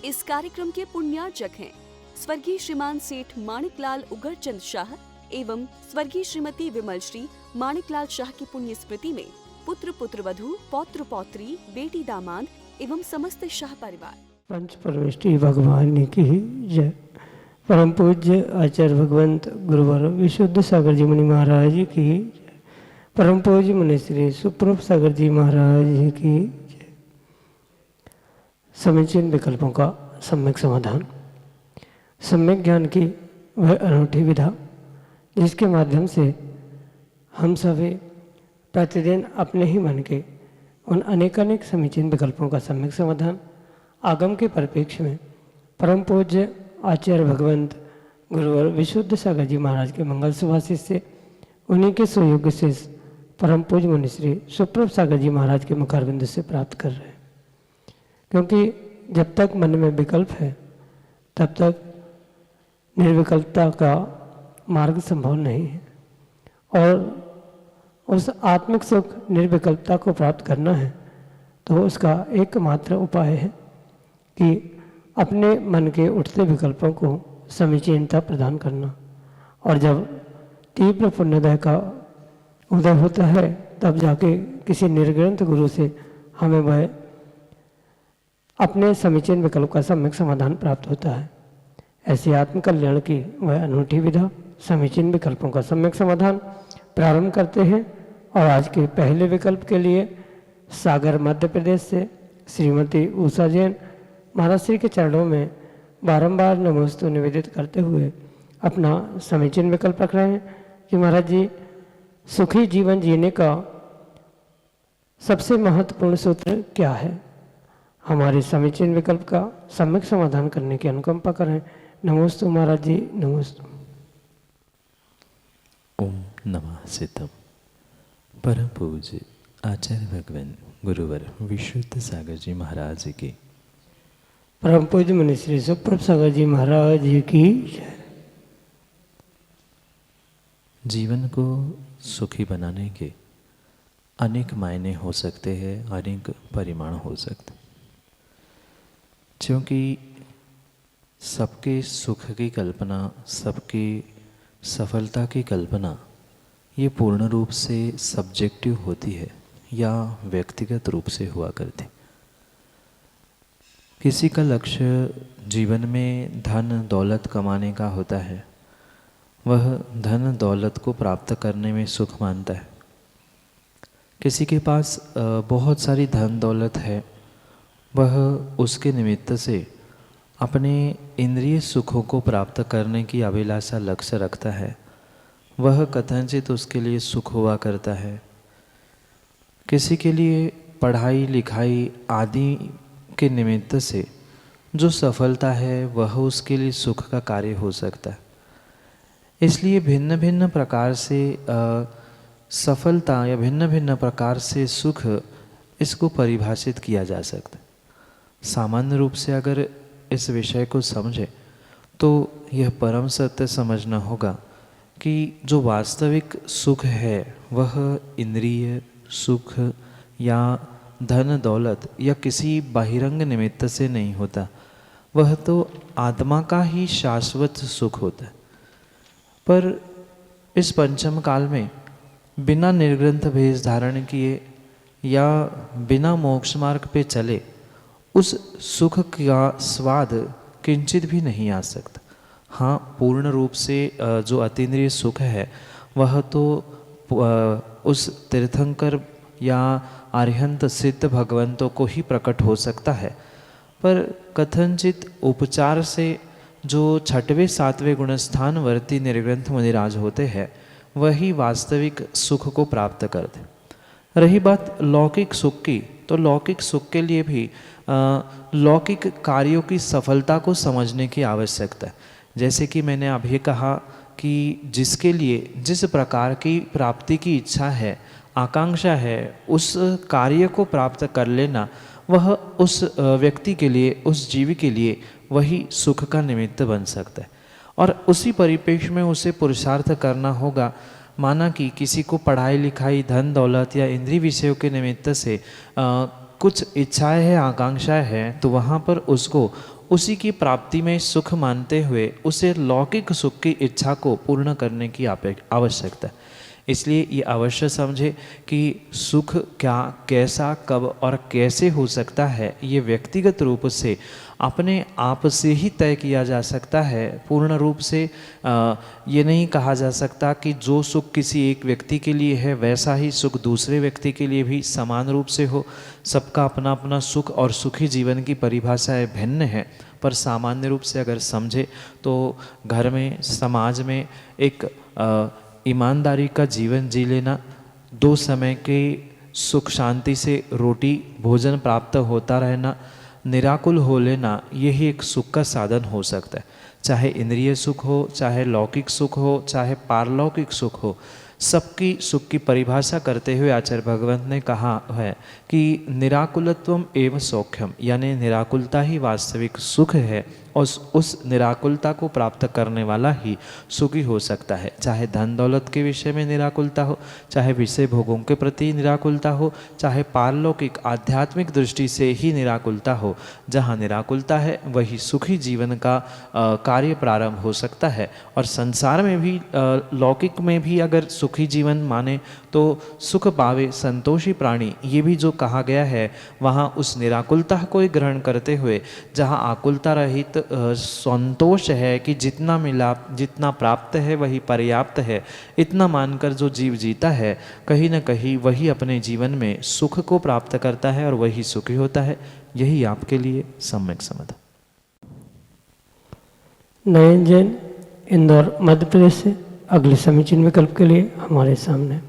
इस कार्यक्रम के पुण्यार्चक हैं स्वर्गीय श्रीमान सेठ माणिकलाल उगरचंद शाह एवं स्वर्गीय श्रीमती विमल श्री माणिकलाल शाह की पुण्य स्मृति में पुत्र पुत्रवधू पौत्र पौत्री बेटी दामाद एवं समस्त शाह परिवार। पंच परमेष्टि भगवान की जय। परम पूज्य आचार्य भगवंत गुरुवर विशुद्ध सागर जी मुनि महाराज की जय। परम पूज्य मुनि श्री सुप्रभ सागर जी महाराज की जय। समीचीन विकल्पों का सम्यक समाधान। सम्यक ज्ञान की वह अनूठी विधा जिसके माध्यम से हम सभी प्रतिदिन अपने ही मन के उन अनेकानेक समीचीन विकल्पों का सम्यक समाधान आगम के परिप्रेक्ष्य में परम पूज्य आचार्य भगवंत गुरुवर विशुद्ध सागर जी महाराज के मंगल सुभाषित से उन्हीं के सुयोग्य से परम पूज्य मुनि श्री सुप्रभ सागर जी महाराज के मुखारबिंद से प्राप्त कर रहे हैं। क्योंकि जब तक मन में विकल्प है तब तक निर्विकल्पता का मार्ग संभव नहीं है, और उस आत्मिक सुख निर्विकल्पता को प्राप्त करना है तो उसका एकमात्र उपाय है कि अपने मन के उठते विकल्पों को समीचीनता प्रदान करना। और जब तीव्र पुण्योदय का उदय होता है तब जाके किसी निर्ग्रंथ गुरु से हमें वह अपने समीचीन विकल्प का सम्यक समाधान प्राप्त होता है। ऐसी आत्मकल्याण की वह अनूठी विधा समीचीन विकल्पों का सम्यक समाधान प्रारंभ करते हैं। और आज के पहले विकल्प के लिए सागर मध्य प्रदेश से श्रीमती उषा जैन महाराज श्री के चरणों में बारंबार नमोस्तु निवेदित करते हुए अपना समीचीन विकल्प रख रहे हैं कि महाराज जी, सुखी जीवन जीने का सबसे महत्वपूर्ण सूत्र क्या है? हमारे समीचीन विकल्प का सम्यक समाधान करने की अनुकंपा करें। नमोस्तु महाराज जी, नमोस्तु। ओम नमः सिद्धम। परम पूज्य आचार्य भगवान गुरुवर विशुद्ध सागर जी महाराज की, परम पूज्य मुनि श्री सुप्रभ सागर जी महाराज की जय। जीवन को सुखी बनाने के अनेक मायने हो सकते हैं, अनेक परिमाण हो सकते, क्योंकि सबके सुख की कल्पना, सबकी सफलता की कल्पना ये पूर्ण रूप से सब्जेक्टिव होती है या व्यक्तिगत रूप से हुआ करती। किसी का लक्ष्य जीवन में धन दौलत कमाने का होता है, वह धन दौलत को प्राप्त करने में सुख मानता है। किसी के पास बहुत सारी धन दौलत है, वह उसके निमित्त से अपने इंद्रिय सुखों को प्राप्त करने की अभिलाषा लक्ष्य रखता है, वह कथनचित उसके लिए सुख हुआ करता है। किसी के लिए पढ़ाई लिखाई आदि के निमित्त से जो सफलता है वह उसके लिए सुख का कार्य हो सकता है। इसलिए भिन्न भिन्न प्रकार से सफलता या भिन्न भिन्न प्रकार से सुख इसको परिभाषित किया जा सकता है। सामान्य रूप से अगर इस विषय को समझे तो यह परम सत्य समझना होगा कि जो वास्तविक सुख है वह इंद्रिय सुख या धन दौलत या किसी बहिरंग निमित्त से नहीं होता, वह तो आत्मा का ही शाश्वत सुख होता है। पर इस पंचम काल में बिना निर्ग्रंथ भेष धारण किए या बिना मोक्ष मार्ग पे चले उस सुख का स्वाद किंचित भी नहीं आ सकता। हाँ, पूर्ण रूप से जो अतीन्द्रिय सुख है वह तो उस तीर्थंकर या अरिहंत सिद्ध भगवंतों को ही प्रकट हो सकता है, पर कथनचित उपचार से जो छठवें सातवें गुणस्थान वर्ती निर्ग्रंथ मुनिराज होते हैं वही वास्तविक सुख को प्राप्त करते। रही बात लौकिक सुख की, तो लौकिक सुख के लिए भी लौकिक कार्यों की सफलता को समझने की आवश्यकता है। जैसे कि मैंने अभी कहा कि जिसके लिए जिस प्रकार की प्राप्ति की इच्छा है, आकांक्षा है, उस कार्य को प्राप्त कर लेना वह उस व्यक्ति के लिए, उस जीव के लिए वही सुख का निमित्त बन सकता है। और उसी परिप्रेक्ष्य में उसे पुरुषार्थ करना होगा। माना कि किसी को पढ़ाई लिखाई धन दौलत या इंद्रिय विषयों के निमित्त से कुछ इच्छाएं हैं, आकांक्षाएं हैं, तो वहाँ पर उसको उसी की प्राप्ति में सुख मानते हुए उसे लौकिक सुख की इच्छा को पूर्ण करने की आवश्यकता है। इसलिए ये अवश्य समझे कि सुख क्या, कैसा, कब और कैसे हो सकता है, ये व्यक्तिगत रूप से अपने आप से ही तय किया जा सकता है। पूर्ण रूप से ये नहीं कहा जा सकता कि जो सुख किसी एक व्यक्ति के लिए है वैसा ही सुख दूसरे व्यक्ति के लिए भी समान रूप से हो। सबका अपना अपना सुख और सुखी जीवन की परिभाषाएं भिन्न है, पर सामान्य रूप से अगर समझे तो घर में, समाज में एक ईमानदारी का जीवन जी लेना, 2 समय के सुख शांति से रोटी भोजन प्राप्त होता रहना, निराकुल हो लेना, यही एक सुख का साधन हो सकता है। चाहे इंद्रिय सुख हो, चाहे लौकिक सुख हो, चाहे पारलौकिक सुख हो, सबकी सुख की परिभाषा करते हुए आचार्य भगवंत ने कहा है कि निराकुलत्वम एवं सौख्यम, यानी निराकुलता ही वास्तविक सुख है और उस निराकुलता को प्राप्त करने वाला ही सुखी हो सकता है। चाहे धन दौलत के विषय में निराकुलता हो, चाहे विषय भोगों के प्रति निराकुलता हो, चाहे पारलौकिक आध्यात्मिक दृष्टि से ही निराकुलता हो, जहाँ निराकुलता है वही सुखी जीवन का कार्य प्रारंभ हो सकता है। और संसार में भी लौकिक में भी अगर सुखी जीवन माने तो सुख पावे संतोषी प्राणी, ये भी जो कहा गया है वहाँ उस निराकुलता को ही ग्रहण करते हुए जहाँ आकुलता रहित संतोष है कि जितना मिला, जितना प्राप्त है वही पर्याप्त है, इतना मानकर जो जीव जीता है कहीं न कहीं वही अपने जीवन में सुख को प्राप्त करता है और वही सुखी होता है। यही आपके लिए सम्यक समाधान। नयन जैन, इंदौर, मध्य प्रदेश से अगले समीचीन विकल्प के लिए हमारे सामने।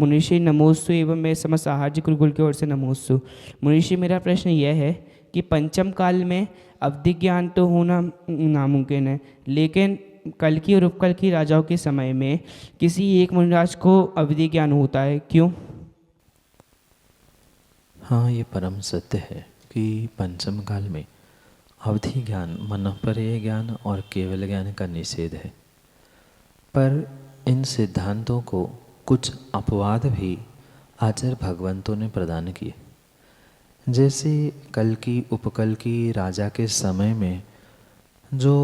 मुनीषी नमोस्तु एवं मैं समस्त आहार्य गुरुकुल की ओर से नमोस्तु। मुनीषी, मेरा प्रश्न यह है कि पंचम काल में अवधि ज्ञान तो होना नामुमकिन है, लेकिन कल्कि और उपकल्कि राजाओं के समय में किसी एक मुनिराज को अवधि ज्ञान होता है, क्यों? हाँ, ये परम सत्य है कि पंचम काल में अवधि ज्ञान, मनःपर्यय ज्ञान और केवल ज्ञान का निषेध है। पर इन सिद्धांतों को कुछ अपवाद भी आचार्य भगवंतों ने प्रदान किए। जैसे कल्कि उपकल्कि राजा के समय में जो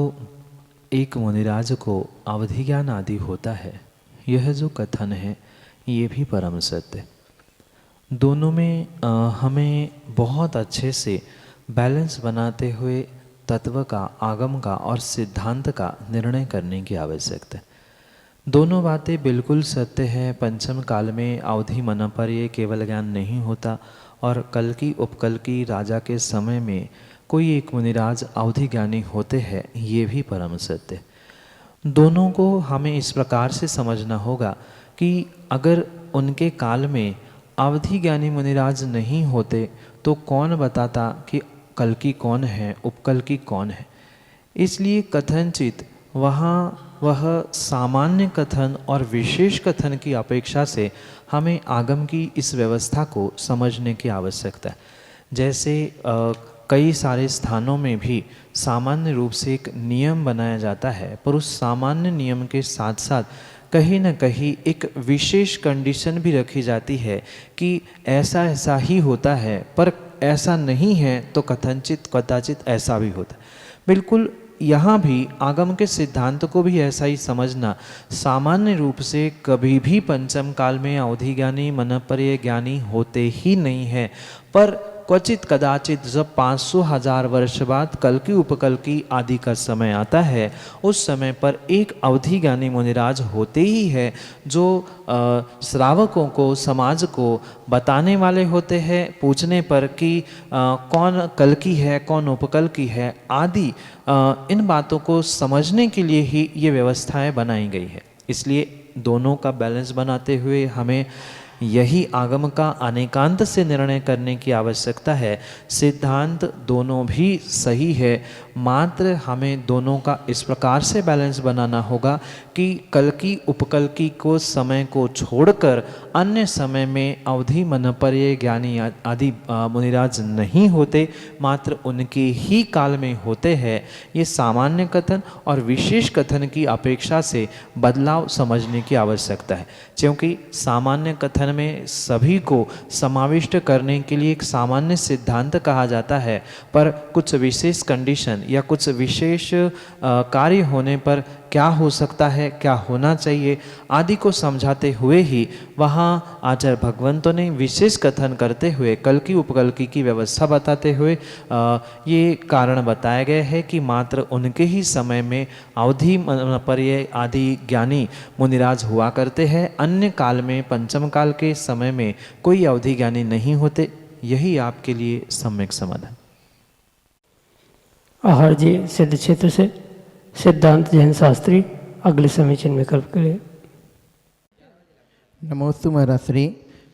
एक मुनिराज को अवधि ज्ञान आदि होता है, यह जो कथन है ये भी परम सत्य। दोनों में हमें बहुत अच्छे से बैलेंस बनाते हुए तत्व का, आगम का और सिद्धांत का निर्णय करने की आवश्यकता है। दोनों बातें बिल्कुल सत्य है। पंचम काल में अवधि मनःपर्यय केवल ज्ञान नहीं होता और कल्कि उपकल्कि राजा के समय में कोई एक मुनिराज अवधि ज्ञानी होते हैं, ये भी परम सत्य। दोनों को हमें इस प्रकार से समझना होगा कि अगर उनके काल में अवधि ज्ञानी मुनिराज नहीं होते तो कौन बताता कि कल्कि कौन है, उपकल्कि कौन है। इसलिए कथनचित वहाँ वह सामान्य कथन और विशेष कथन की अपेक्षा से हमें आगम की इस व्यवस्था को समझने की आवश्यकता है। जैसे कई सारे स्थानों में भी सामान्य रूप से एक नियम बनाया जाता है, पर उस सामान्य नियम के साथ साथ कहीं न कहीं एक विशेष कंडीशन भी रखी जाती है कि ऐसा ऐसा ही होता है, पर ऐसा नहीं है तो कथनचित कदाचित ऐसा भी होता है। बिल्कुल यहाँ भी आगम के सिद्धांत को भी ऐसा ही समझना। सामान्य रूप से कभी भी पंचम काल में अवधि ज्ञानी मनःपर्यय ज्ञानी होते ही नहीं है, पर क्वचित कदाचित जब 500,000 वर्ष बाद कल्कि उपकल्कि आदि का समय आता है, उस समय पर एक अवधि ज्ञानी मुनिराज होते ही है जो श्रावकों को, समाज को बताने वाले होते हैं पूछने पर कि कौन कल्कि है, कौन उपकल्कि है आदि। इन बातों को समझने के लिए ही ये व्यवस्थाएं बनाई गई है। इसलिए दोनों का बैलेंस बनाते हुए हमें यही आगम का अनेकांत से निर्णय करने की आवश्यकता है। सिद्धांत दोनों भी सही है, मात्र हमें दोनों का इस प्रकार से बैलेंस बनाना होगा कि कल्कि उपकल्कि को समय को छोड़कर अन्य समय में अवधि मनःपर्यय ज्ञानी आदि मुनिराज नहीं होते, मात्र उनके ही काल में होते हैं। ये सामान्य कथन और विशेष कथन की अपेक्षा से बदलाव समझने की आवश्यकता है, क्योंकि सामान्य कथन संगठन में सभी को समाविष्ट करने के लिए एक सामान्य सिद्धांत कहा जाता है, पर कुछ विशेष कंडीशन या कुछ विशेष कार्य होने पर क्या हो सकता है, क्या होना चाहिए आदि को समझाते हुए ही वहाँ आचार्य भगवंतों ने विशेष कथन करते हुए कल्कि उपकल्कि की व्यवस्था बताते हुए ये कारण बताया गया है कि मात्र उनके ही समय में अवधि पर्य आदि ज्ञानी मुनिराज हुआ करते हैं, अन्य काल में पंचम काल के समय में कोई अवधि ज्ञानी नहीं होते। यही आपके लिए सम्यक समाधान। आहार जी सिद्ध क्षेत्र से सिद्धांत जैन शास्त्री अगले समीचीन विकल्प के लिए। नमोस्तु महाराज श्री,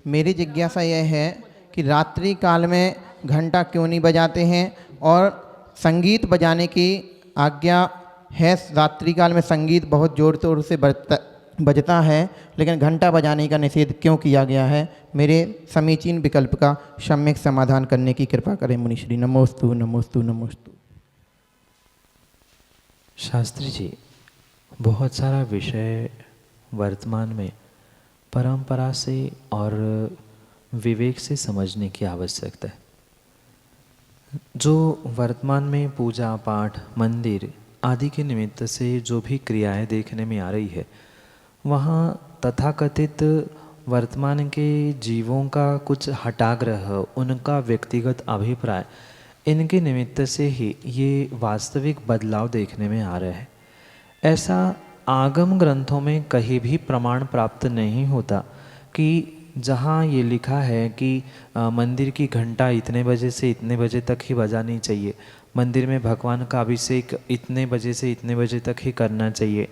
मेरी जिज्ञासा यह है कि रात्रि काल में घंटा क्यों नहीं बजाते हैं और संगीत बजाने की आज्ञा है। रात्रि काल में संगीत बहुत जोर तोर से बजता है, लेकिन घंटा बजाने का निषेध क्यों किया गया है? मेरे समीचीन विकल्प का सम्यक समाधान करने की कृपा करें मुनिश्री। नमोस्तु नमोस्तु नमोस्तु। शास्त्री जी, बहुत सारा विषय वर्तमान में परंपरा से और विवेक से समझने की आवश्यकता है। जो वर्तमान में पूजा पाठ मंदिर आदि के निमित्त से जो भी क्रियाएं देखने में आ रही है, वहाँ तथाकथित वर्तमान के जीवों का कुछ हठाग्रह, उनका व्यक्तिगत अभिप्राय, इनके निमित्त से ही ये वास्तविक बदलाव देखने में आ रहा है। ऐसा आगम ग्रंथों में कहीं भी प्रमाण प्राप्त नहीं होता कि जहाँ ये लिखा है कि मंदिर की घंटा इतने बजे से इतने बजे तक ही बजानी चाहिए, मंदिर में भगवान का अभिषेक इतने बजे से इतने बजे तक ही करना चाहिए,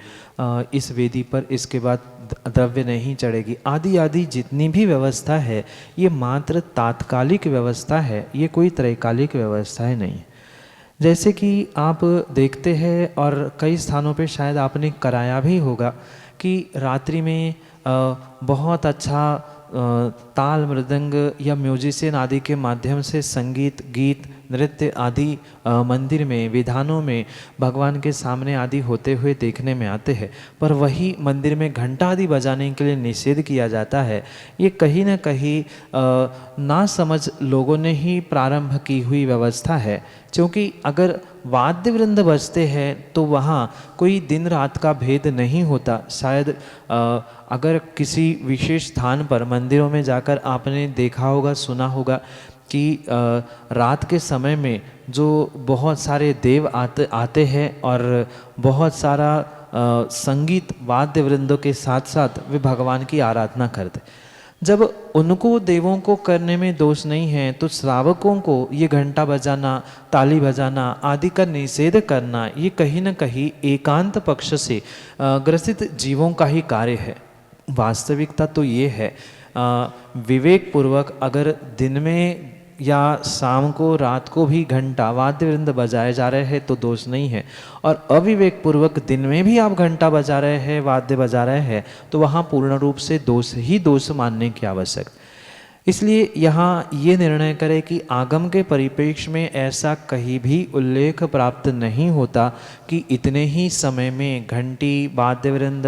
इस वेदी पर इसके बाद द्रव्य नहीं चढ़ेगी, आदि आदि जितनी भी व्यवस्था है ये मात्र तात्कालिक व्यवस्था है, ये कोई त्रैकालिक व्यवस्थाएं नहीं। जैसे कि आप देखते हैं और कई स्थानों पे शायद आपने कराया भी होगा कि रात्रि में बहुत अच्छा ताल मृदंग या म्यूजिशियन आदि के माध्यम से संगीत गीत नृत्य आदि मंदिर में विधानों में भगवान के सामने आदि होते हुए देखने में आते हैं, पर वही मंदिर में घंटा आदि बजाने के लिए निषेध किया जाता है। ये कहीं ना कहीं ना समझ लोगों ने ही प्रारंभ की हुई व्यवस्था है, क्योंकि अगर वाद्य वृंद बजते हैं तो वहाँ कोई दिन रात का भेद नहीं होता। शायद अगर किसी विशेष स्थान पर मंदिरों में जाकर आपने देखा होगा, सुना होगा कि रात के समय में जो बहुत सारे देव आते हैं और बहुत सारा संगीत वाद्य वृंदों के साथ साथ वे भगवान की आराधना करते। जब उनको देवों को करने में दोष नहीं है तो श्रावकों को ये घंटा बजाना, ताली बजाना आदि का निषेध करना, ये कहीं न कहीं एकांत पक्ष से ग्रसित जीवों का ही कार्य है। वास्तविकता तो ये है, विवेक पूर्वक अगर दिन में या शाम को रात को भी घंटा वाद्य वृंद बजाए जा रहे हैं तो दोष नहीं है, और अविवेक पूर्वक दिन में भी आप घंटा बजा रहे हैं, वाद्य बजा रहे हैं, तो वहाँ पूर्ण रूप से दोष ही दोष मानने की आवश्यकता। इसलिए यहाँ ये निर्णय करें कि आगम के परिप्रेक्ष्य में ऐसा कहीं भी उल्लेख प्राप्त नहीं होता कि इतने ही समय में घंटी वाद्य वृंद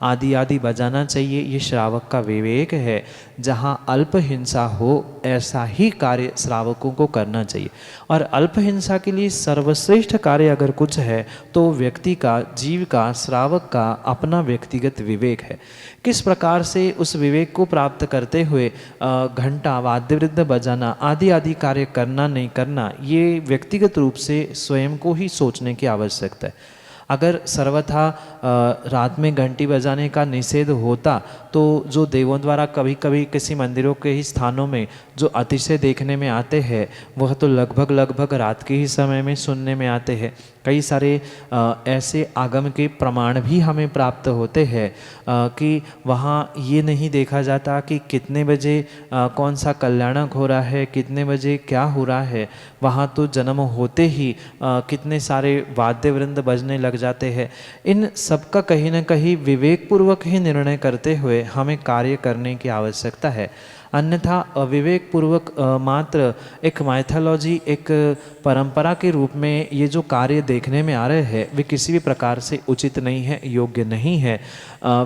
आदि आदि बजाना चाहिए। ये श्रावक का विवेक है, जहाँ अल्प हिंसा हो ऐसा ही कार्य श्रावकों को करना चाहिए। और अल्प हिंसा के लिए सर्वश्रेष्ठ कार्य अगर कुछ है तो व्यक्ति का, जीव का, श्रावक का अपना व्यक्तिगत विवेक है। किस प्रकार से उस विवेक को प्राप्त करते हुए घंटा वाद्य वृंद बजाना आदि आदि कार्य करना नहीं करना, ये व्यक्तिगत रूप से स्वयं को ही सोचने की आवश्यकता है। अगर सर्वथा रात में घंटी बजाने का निषेध होता तो जो देवों द्वारा कभी कभी किसी मंदिरों के ही स्थानों में जो अतिशय देखने में आते हैं वह तो लगभग रात के ही समय में सुनने में आते हैं। कई सारे ऐसे आगम के प्रमाण भी हमें प्राप्त होते हैं कि वहाँ ये नहीं देखा जाता कि कितने बजे कौन सा कल्याणक हो रहा है, कितने बजे क्या हो रहा है। वहाँ तो जन्म होते ही कितने सारे वाद्य वृंद बजने लग जाते हैं। इन सबका कहीं ना कहीं विवेकपूर्वक ही निर्णय करते हुए हमें कार्य करने की आवश्यकता है। अन्यथा अविवेक पूर्वक मात्र एक माइथोलॉजी, एक परंपरा के रूप में ये जो कार्य देखने में आ रहे हैं वे किसी भी प्रकार से उचित नहीं है, योग्य नहीं है।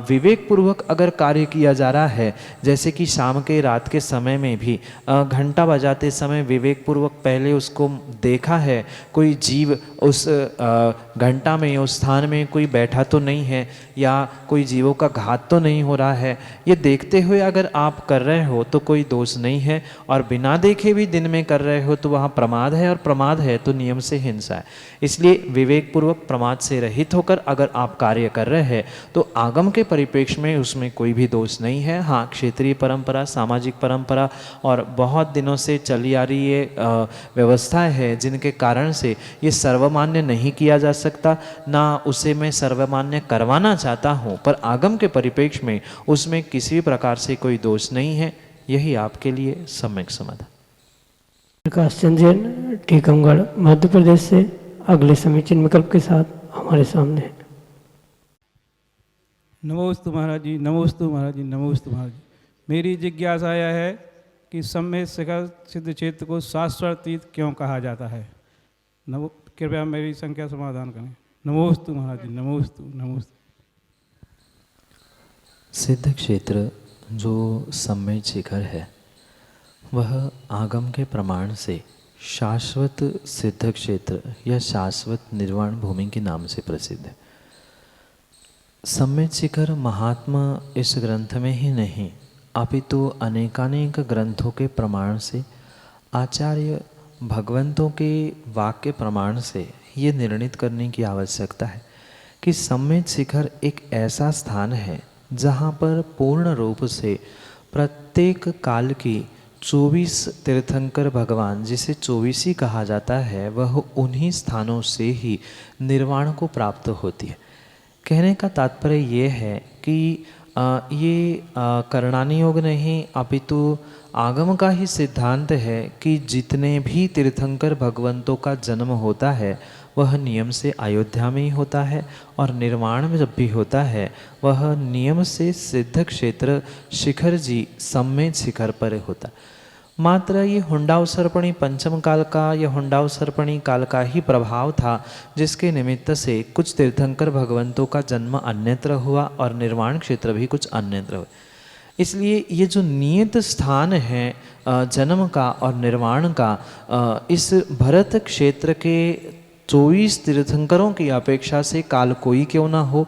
विवेक पूर्वक अगर कार्य किया जा रहा है, जैसे कि शाम के रात के समय में भी घंटा बजाते समय विवेक पूर्वक पहले उसको देखा है, कोई जीव उस घंटा में, उस स्थान में कोई बैठा तो नहीं है या कोई जीवों का घात तो नहीं हो रहा है, ये देखते हुए अगर आप कर रहे हो तो कोई दोष नहीं है। और बिना देखे भी दिन में कर रहे हो तो वहाँ प्रमाद है, और प्रमाद है तो नियम से हिंसा है। इसलिए विवेक पूर्वक प्रमाद से रहित होकर अगर आप कार्य कर रहे हैं तो आगम के परिप्रेक्ष्य में उसमें कोई भी दोष नहीं है। हाँ, क्षेत्रीय परंपरा, सामाजिक परंपरा और बहुत दिनों से चली आ रही ये व्यवस्थाएं है जिनके कारण से ये सर्वमान्य नहीं किया जा सकता, ना उसे मैं सर्वमान्य करवाना चाहता हूँ, पर आगम के परिप्रेक्ष्य में उसमें किसी भी प्रकार से कोई दोष नहीं है। यही आपके लिए सम्यक समाधान। प्रकाश चंद्र जैन, टीकमगढ़, मध्य प्रदेश से अगले समीचीन विकल्प के साथ हमारे सामने है। नमोस्तु महाराज जी, नमोस्तु महाराज जी, नमोस्तु महाराज जी। मेरी जिज्ञासा यह है कि सम्यक शिखर सिद्ध क्षेत्र को शास्त्रातीत क्यों कहा जाता है? कृपया मेरी संख्या समाधान करें। नमोस्तु महाराज जी, नमोस्तु नमोस्तु। सिद्ध क्षेत्र जो सम्यक शिखर है वह आगम के प्रमाण से शाश्वत सिद्ध क्षेत्र या शाश्वत निर्वाण भूमि के नाम से प्रसिद्ध है। सम्यक शिखर महात्मा इस ग्रंथ में ही नहीं अपितु अनेकानेक ग्रंथों के प्रमाण से, आचार्य भगवंतों के वाक्य प्रमाण से ये निर्णित करने की आवश्यकता है कि सम्यक शिखर एक ऐसा स्थान है जहाँ पर पूर्ण रूप से प्रत्येक काल की 24 तीर्थंकर भगवान, जिसे 24 ही कहा जाता है, वह उन्हीं स्थानों से ही निर्वाण को प्राप्त होती है। कहने का तात्पर्य ये है कि ये करणानि योग नहीं अपितु आगम का ही सिद्धांत है कि जितने भी तीर्थंकर भगवंतों का जन्म होता है वह नियम से अयोध्या में ही होता है, और निर्वाण में जब भी होता है वह नियम से सिद्ध क्षेत्र शिखर जी सम्यक शिखर पर होता है। मात्र ये हुंडावसर्पणी पंचम काल का या हुंडावसर्पणी काल का ही प्रभाव था, जिसके निमित्त से कुछ तीर्थंकर भगवंतों का जन्म अन्यत्र हुआ और निर्वाण क्षेत्र भी कुछ अन्यत्र हुआ। इसलिए ये जो नियत स्थान है जन्म का और निर्वाण का, इस भरत क्षेत्र के 24 तीर्थंकरों की अपेक्षा से काल कोई क्यों ना हो,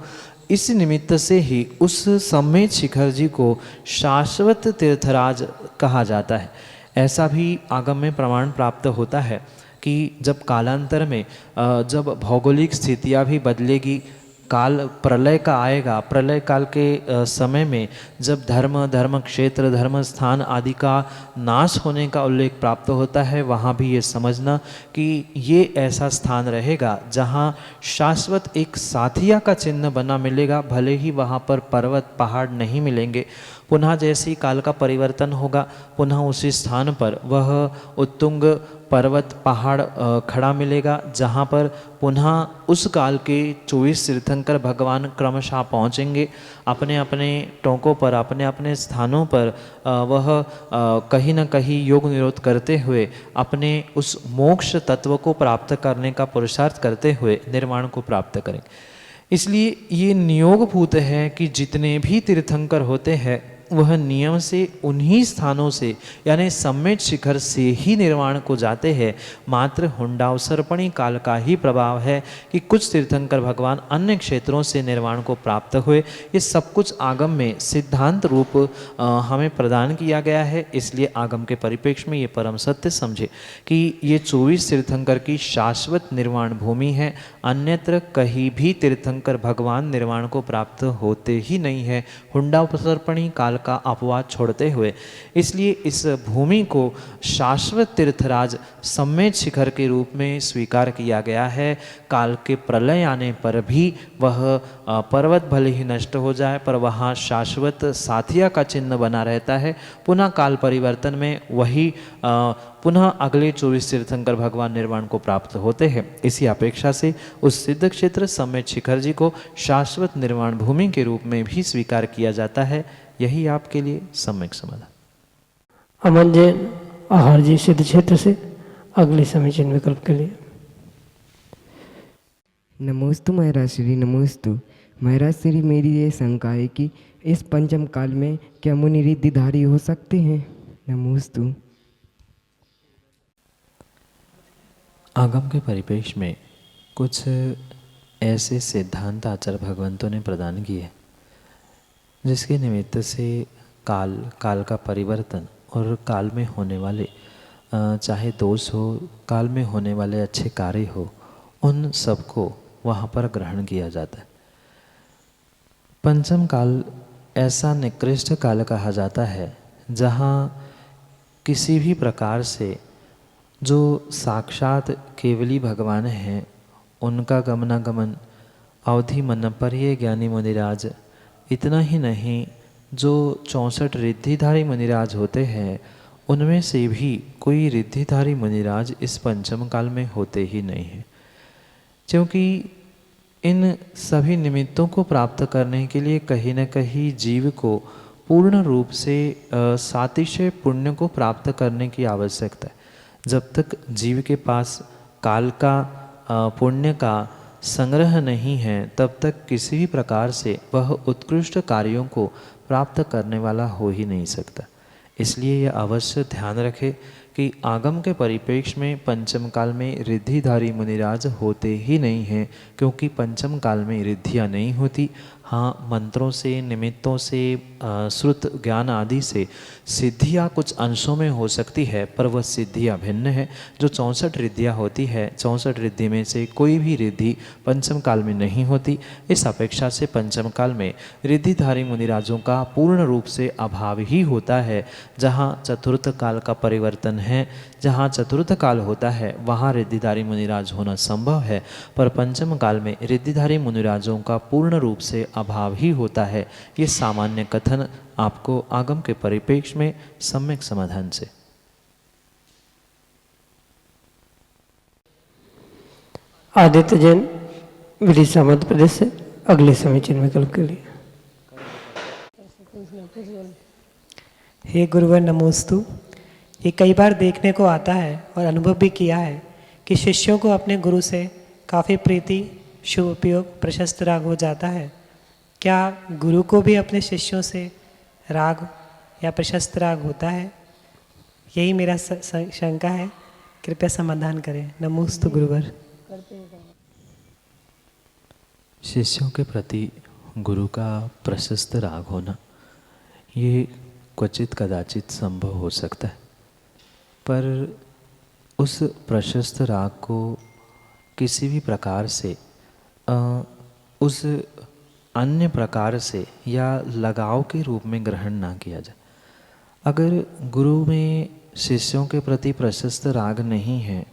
इस निमित्त से ही उस सम्यक शिखर जी को शाश्वत तीर्थराज कहा जाता है। ऐसा भी आगम में प्रमाण प्राप्त होता है कि जब कालांतर में जब भौगोलिक स्थितियाँ भी बदलेगी, काल प्रलय का आएगा, प्रलय काल के समय में जब धर्म क्षेत्र, धर्म स्थान आदि का नाश होने का उल्लेख प्राप्त होता है, वहाँ भी ये समझना कि ये ऐसा स्थान रहेगा जहाँ शाश्वत एक साथिया का चिन्ह बना मिलेगा, भले ही वहाँ पर पर्वत पहाड़ नहीं मिलेंगे। पुनः जैसे ही काल का परिवर्तन होगा, पुनः उसी स्थान पर वह उत्तुंग पर्वत पहाड़ खड़ा मिलेगा, जहाँ पर पुनः उस काल के 24 तीर्थंकर भगवान क्रमशः पहुँचेंगे अपने अपने टोंकों पर, अपने अपने स्थानों पर। वह कहीं न कहीं योग निरोध करते हुए अपने उस मोक्ष तत्व को प्राप्त करने का पुरुषार्थ करते हुए निर्वाण को प्राप्त करेंगे। इसलिए ये नियोगभूत है कि जितने भी तीर्थंकर होते हैं वह नियम से उन्हीं स्थानों से यानी सम्यक शिखर से ही निर्वाण को जाते हैं। मात्र हुंडावसर्पणी काल का ही प्रभाव है कि कुछ तीर्थंकर भगवान अन्य क्षेत्रों से निर्वाण को प्राप्त हुए। ये सब कुछ आगम में सिद्धांत रूप हमें प्रदान किया गया है। इसलिए आगम के परिप्रेक्ष्य में ये परम सत्य समझे कि ये 24 तीर्थंकर की शाश्वत निर्वाण भूमि है। अन्यत्र कहीं भी तीर्थंकर भगवान निर्वाण को प्राप्त होते ही नहीं है हुंडावसर्पणी काल का अपवाद छोड़ते हुए। इसलिए इस भूमि को शाश्वत तीर्थराज सम्यक शिखर के रूप में स्वीकार किया गया है। काल के प्रलय आने पर भी वह पर्वत भले ही नष्ट हो जाए पर वहाँ शाश्वत साथिया का चिन्ह बना रहता है। पुनः काल परिवर्तन में वही पुनः अगले 24 तीर्थंकर भगवान निर्वाण को प्राप्त होते हैं। इसी अपेक्षा से उस सिद्ध क्षेत्र सम्यक शिखर जी को शाश्वत निर्वाण भूमि के रूप में भी स्वीकार किया जाता है। यही आपके लिए सम्यक समाधान। अमन जैन आहार जी सिद्ध क्षेत्र से अगले समीचीन विकल्प के लिए। नमोस्तु महाराज श्री, नमोस्तु महाराज श्री। मेरी ये शंका है कि इस पंचम काल में क्या मुनि रिद्धिधारी हो सकते हैं? नमोस्तु। आगम के परिपेक्ष में कुछ ऐसे सिद्धांत आचार्य भगवंतों ने प्रदान किए जिसके निमित्त से काल का परिवर्तन और काल में होने वाले चाहे दोष हो, काल में होने वाले अच्छे कार्य हो, उन सबको वहाँ पर ग्रहण किया जाता है। पंचम काल ऐसा निकृष्ट काल कहा जाता है जहाँ किसी भी प्रकार से जो साक्षात केवली भगवान हैं उनका गमनागमन, अवधि मन पर ये ज्ञानी मुनिराज, इतना ही नहीं जो 64 रिद्धिधारी मुनिराज होते हैं उनमें से भी कोई रिद्धिधारी मुनिराज इस पंचम काल में होते ही नहीं हैं, क्योंकि इन सभी निमित्तों को प्राप्त करने के लिए कहीं न कहीं जीव को पूर्ण रूप से सातिशय पुण्य को प्राप्त करने की आवश्यकता है। जब तक जीव के पास काल का पुण्य का संग्रह नहीं है तब तक किसी भी प्रकार से वह उत्कृष्ट कार्यों को प्राप्त करने वाला हो ही नहीं सकता। इसलिए यह अवश्य ध्यान रखे कि आगम के परिप्रेक्ष्य में पंचम काल में रिद्धिधारी मुनिराज होते ही नहीं हैं, क्योंकि पंचम काल में रिद्धियाँ नहीं होती। हाँ, मंत्रों से, निमित्तों से, श्रुत ज्ञान आदि से सिद्धियाँ कुछ अंशों में हो सकती है, पर वह सिद्धियाँ भिन्न है। जो 64 रिद्धियाँ होती है, 64 रिद्धि में से कोई भी रिद्धि पंचम काल में नहीं होती। इस अपेक्षा से पंचम काल में रिद्धिधारी मुनिराजों का पूर्ण रूप से अभाव ही होता है। जहाँ चतुर्थ काल का परिवर्तन है, जहाँ चतुर्थ काल होता है वहाँ रिद्धिधारी मुनिराज होना संभव है, पर पंचम काल में रिद्धिधारी मुनिराजों का पूर्ण रूप से अभाव ही होता है। ये सामान्य कथन आपको आगम के परिप्रेक्ष्य में सम्यक समाधान से। आदित्य जैन विदिशा मध्य प्रदेश से अगले समीचीन विकल्प के लिए। हे गुरुवर नमोस्तु। ये कई बार देखने को आता है और अनुभव भी किया है कि शिष्यों को अपने गुरु से काफ़ी प्रीति, शुभ उपयोग, प्रशस्त राग हो जाता है। क्या गुरु को भी अपने शिष्यों से राग या प्रशस्त राग होता है? यही मेरा शंका है, कृपया समाधान करें। नमोस्तु गुरुवर। शिष्यों के प्रति गुरु का प्रशस्त राग होना ये क्वचित कदाचित संभव हो सकता है, पर उस प्रशस्त राग को किसी भी प्रकार से उस अन्य प्रकार से या लगाव के रूप में ग्रहण ना किया जाए। अगर गुरु में शिष्यों के प्रति प्रशस्त राग नहीं है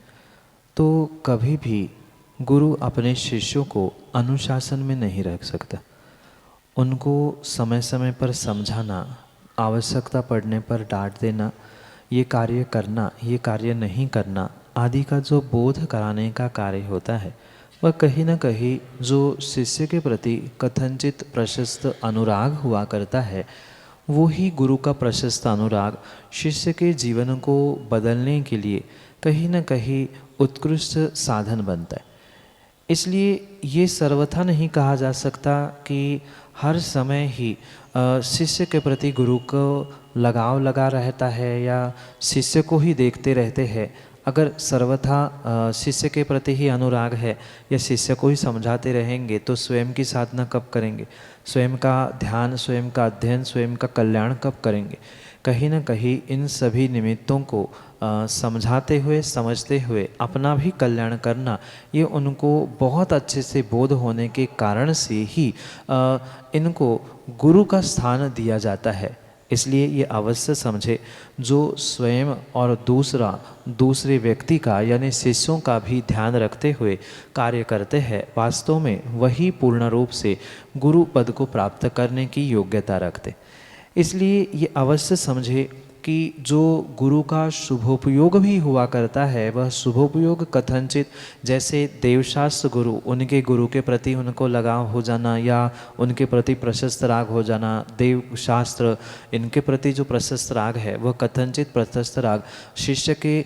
तो कभी भी गुरु अपने शिष्यों को अनुशासन में नहीं रख सकता। उनको समय समय पर समझाना, आवश्यकता पड़ने पर डांट देना, ये कार्य करना, ये कार्य नहीं करना आदि का जो बोध कराने का कार्य होता है, वह कहीं न कहीं जो शिष्य के प्रति कथनचित प्रशस्त अनुराग हुआ करता है, वो ही गुरु का प्रशस्त अनुराग शिष्य के जीवन को बदलने के लिए कहीं न कहीं उत्कृष्ट साधन बनता है। इसलिए ये सर्वथा नहीं कहा जा सकता कि हर समय ही शिष्य के प्रति गुरु को लगाव लगा रहता है या शिष्य को ही देखते रहते हैं। अगर सर्वथा शिष्य के प्रति ही अनुराग है या शिष्य को ही समझाते रहेंगे तो स्वयं की साधना कब करेंगे, स्वयं का ध्यान, स्वयं का अध्ययन, स्वयं का कल्याण कब करेंगे। कहीं न कहीं इन सभी निमित्तों को समझाते हुए, समझते हुए अपना भी कल्याण करना, ये उनको बहुत अच्छे से बोध होने के कारण से ही इनको गुरु का स्थान दिया जाता है। इसलिए ये अवश्य समझे, जो स्वयं और दूसरे व्यक्ति का यानी शिष्यों का भी ध्यान रखते हुए कार्य करते हैं, वास्तव में वही पूर्ण रूप से गुरु पद को प्राप्त करने की योग्यता रखते। इसलिए ये अवश्य समझे कि जो गुरु का शुभोपयोग भी हुआ करता है, वह शुभोपयोग कथनचित जैसे देवशास्त्र गुरु, उनके गुरु के प्रति उनको लगाव हो जाना या उनके प्रति प्रशस्त राग हो जाना, देवशास्त्र इनके प्रति जो प्रशस्त राग है वह कथनचित प्रशस्त राग शिष्य के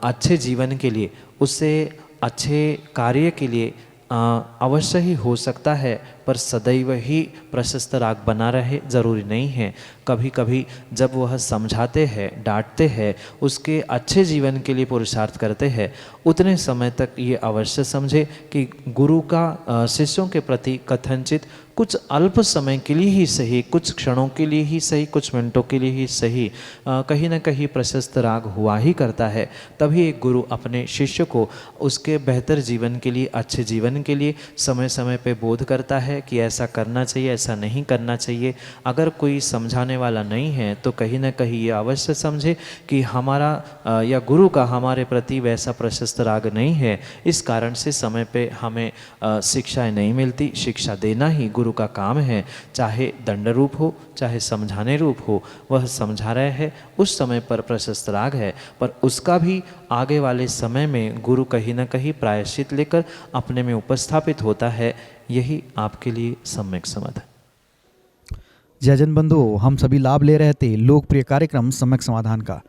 अच्छे जीवन के लिए, उससे अच्छे कार्य के लिए अवश्य ही हो सकता है, पर सदैव ही प्रशस्त राग बना रहे जरूरी नहीं है। कभी कभी जब वह समझाते हैं, डांटते हैं, उसके अच्छे जीवन के लिए पुरुषार्थ करते हैं, उतने समय तक ये अवश्य समझे कि गुरु का शिष्यों के प्रति कथनचित कुछ अल्प समय के लिए ही सही, कुछ क्षणों के लिए ही सही, कुछ मिनटों के लिए ही सही, कहीं ना कहीं प्रशस्त राग हुआ ही करता है। तभी एक गुरु अपने शिष्य को उसके बेहतर जीवन के लिए, अच्छे जीवन के लिए समय समय पे बोध करता है कि ऐसा करना चाहिए, ऐसा नहीं करना चाहिए। अगर कोई समझाने वाला नहीं है तो कहीं ना कहीं ये अवश्य समझे कि हमारा या गुरु का हमारे प्रति वैसा प्रशस्त राग नहीं है, इस कारण से समय पे हमें शिक्षाएं नहीं मिलती। शिक्षा देना ही गुरु का काम है, चाहे दंड रूप हो, चाहे समझाने रूप हो। वह समझा रहे हैं, उस समय पर प्रशस्त राग है, पर उसका भी आगे वाले समय में गुरु कहीं ना कहीं प्रायश्चित लेकर अपने में उपस्थापित होता है। यही आपके लिए सम्यक समाधान है। जयजन बंधुओं, हम सभी लाभ ले रहे थे लोकप्रिय कार्यक्रम सम्यक समाधान का।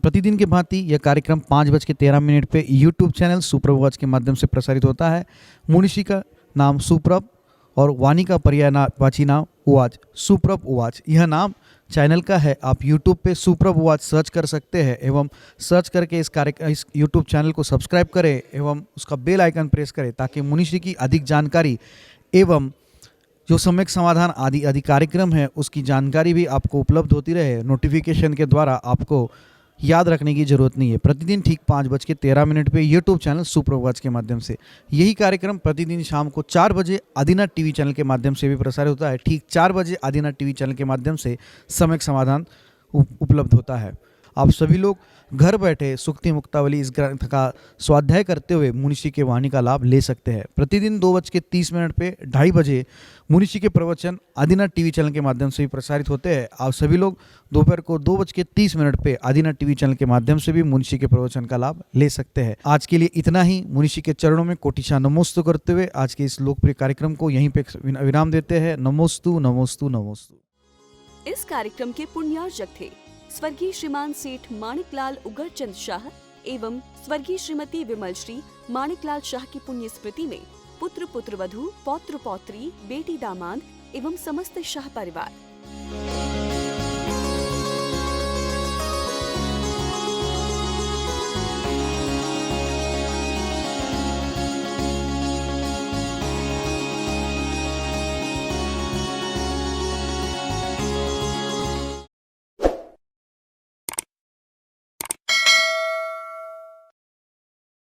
प्रतिदिन की भांति यह कार्यक्रम 5:13 पे यूट्यूब चैनल सुप्रभ उवाच के माध्यम से प्रसारित होता है। मुनिषी का नाम सुप्रभ और वाणी का पर्यायवाची नाम उवाच, सुप्रभ उवाच यह नाम चैनल का है। आप यूट्यूब पे सुप्रभ उवाच सर्च कर सकते हैं एवं सर्च करके इस यूट्यूब चैनल को सब्सक्राइब करें एवं उसका बेल आइकन प्रेस करें ताकि मुनिषी की अधिक जानकारी एवं जो सम्यक समाधान आदि कार्यक्रम है उसकी जानकारी भी आपको उपलब्ध होती रहे। नोटिफिकेशन के द्वारा आपको याद रखने की जरूरत नहीं है। प्रतिदिन ठीक 5:13 पे यूट्यूब चैनल सुप्रभ उवाच के माध्यम से यही कार्यक्रम प्रतिदिन शाम को 4 बजे आदिनाथ टीवी चैनल के माध्यम से भी प्रसारित होता है। ठीक 4 बजे आदिनाथ टीवी चैनल के माध्यम से सम्यक समाधान उपलब्ध होता है। आप सभी लोग घर बैठे सुक्ति मुक्तावली इस ग्रंथ का स्वाध्याय करते हुए मुनिषी के वाणी का लाभ ले सकते हैं। प्रतिदिन 2:30 पे 2:30 बजे मुनिषी के प्रवचन आदिनाथ टीवी चैनल के माध्यम से भी प्रसारित होते हैं। आप सभी लोग दोपहर को 2:30 पे आदिनाथ टीवी चैनल के माध्यम से भी मुनिषी के प्रवचन का लाभ ले सकते हैं। आज के लिए इतना ही। मुनिषी के चरणों में कोटिशा नमोस्तु करते हुए आज के इस लोकप्रिय कार्यक्रम को यहीं पे विराम देते हैं। नमोस्तु नमोस्तु नमोस्तु। इस कार्यक्रम के पुण्यार्जक थे स्वर्गीय श्रीमान सेठ माणिकलाल उगरचंद शाह एवं स्वर्गीय श्रीमती विमलश्री माणिकलाल शाह की पुण्य स्मृति में पुत्र पुत्रवधू, पौत्र पौत्री, बेटी दामाद एवं समस्त शाह परिवार।